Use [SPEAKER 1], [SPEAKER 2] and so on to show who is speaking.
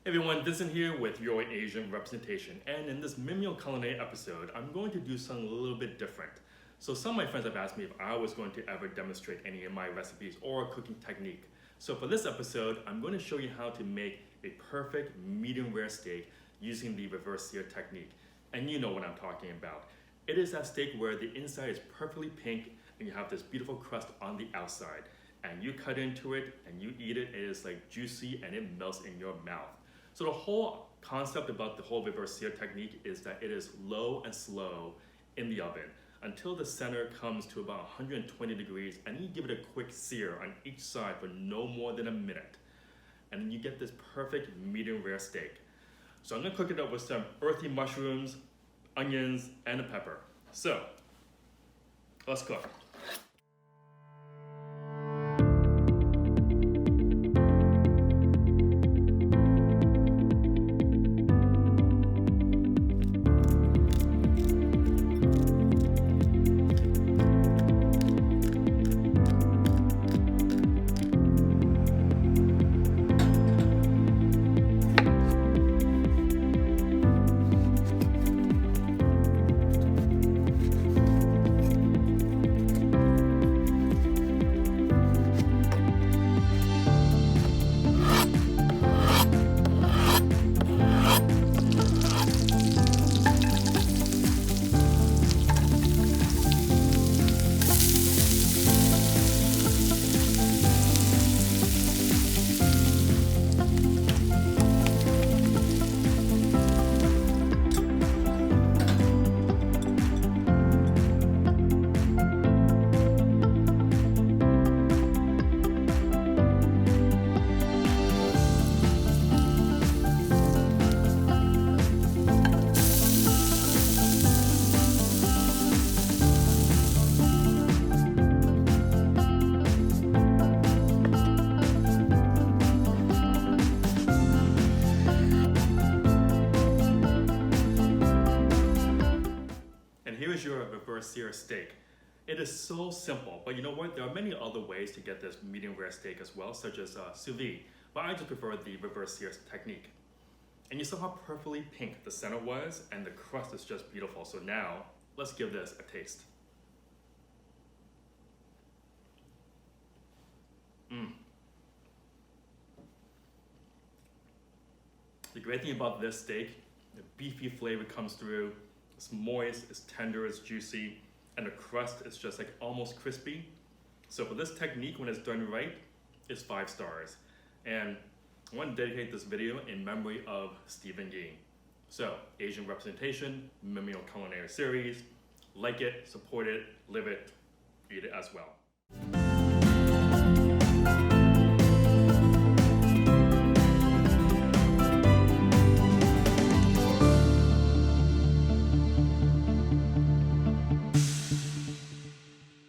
[SPEAKER 1] Hey everyone, Vincent here with your Asian representation, and in this Mimeo Culinary episode, I'm going to do something a little bit different. So some of my friends have asked me if I was going to ever demonstrate any of my recipes or cooking technique. So for this episode, I'm going to show you how to make a perfect medium rare steak using the reverse sear technique. And you know what I'm talking about. It is that steak where the inside is perfectly pink and you have this beautiful crust on the outside. And you cut into it and you eat it, it is like juicy and it melts in your mouth. So the whole concept about the whole reverse sear technique is that it is low and slow in the oven until the center comes to about 120 degrees, and then you give it a quick sear on each side for no more than a minute. And then you get this perfect medium rare steak. So I'm gonna cook it up with some earthy mushrooms, onions, and a pepper. So let's cook. Here's your reverse sear steak. It is so simple, but you know what? There are many other ways to get this medium rare steak as well, such as sous vide, but I just prefer the reverse sear technique. And you saw how perfectly pink the center was, and the crust is just beautiful. So now, let's give this a taste. The great thing about this steak, the beefy flavor comes through. It's moist, it's tender, it's juicy, and the crust is just like almost crispy. So for this technique, when it's done right, it's 5 stars. And I want to dedicate this video in memory of Stephen Yee. So, Asian representation, Mimeo Culinary Series. Like it, support it, live it, eat it as well.